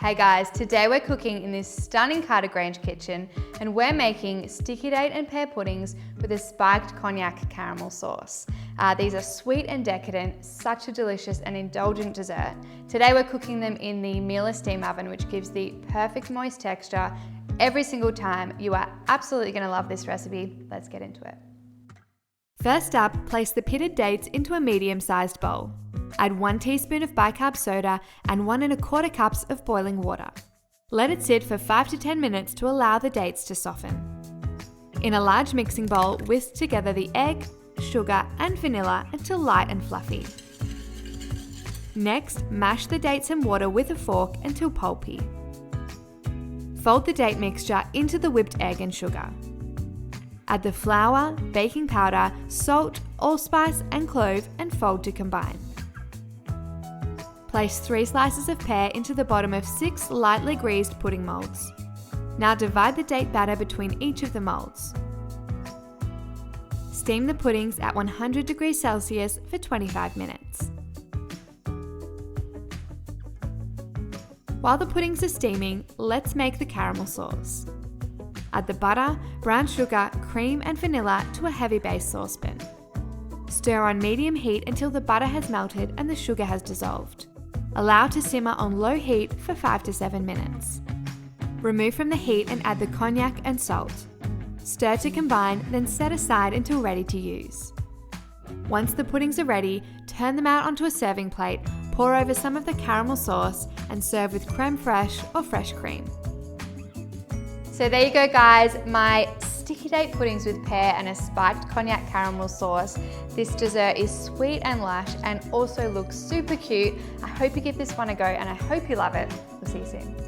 Hey guys, today we're cooking in this stunning Carter Grange kitchen and we're making sticky date and pear puddings with a spiked cognac caramel sauce. These are sweet and decadent, such a delicious and indulgent dessert. Today we're cooking them in the Miele steam oven, which gives the perfect moist texture every single time. You are absolutely going to love this recipe. Let's get into it. First up, place the pitted dates into a medium-sized bowl. Add 1 teaspoon of bicarb soda and 1 1/4 cups of boiling water. Let it sit for 5 to 10 minutes to allow the dates to soften. In a large mixing bowl, whisk together the egg, sugar and vanilla until light and fluffy. Next, mash the dates and water with a fork until pulpy. Fold the date mixture into the whipped egg and sugar. Add the flour, baking powder, salt, allspice and clove and fold to combine. Place 3 slices of pear into the bottom of 6 lightly greased pudding molds. Now divide the date batter between each of the molds. Steam the puddings at 100 degrees Celsius for 25 minutes. While the puddings are steaming, let's make the caramel sauce. Add the butter, brown sugar, cream and vanilla to a heavy base saucepan. Stir on medium heat until the butter has melted and the sugar has dissolved. Allow to simmer on low heat for 5 to 7 minutes. Remove from the heat and add the cognac and salt. Stir to combine, then set aside until ready to use. Once the puddings are ready, turn them out onto a serving plate, pour over some of the caramel sauce and serve with creme fraiche or fresh cream. So there you go guys, my sticky date puddings with pear and a spiked cognac caramel sauce. This dessert is sweet and lush and also looks super cute. I hope you give this one a go and I hope you love it. We'll see you soon.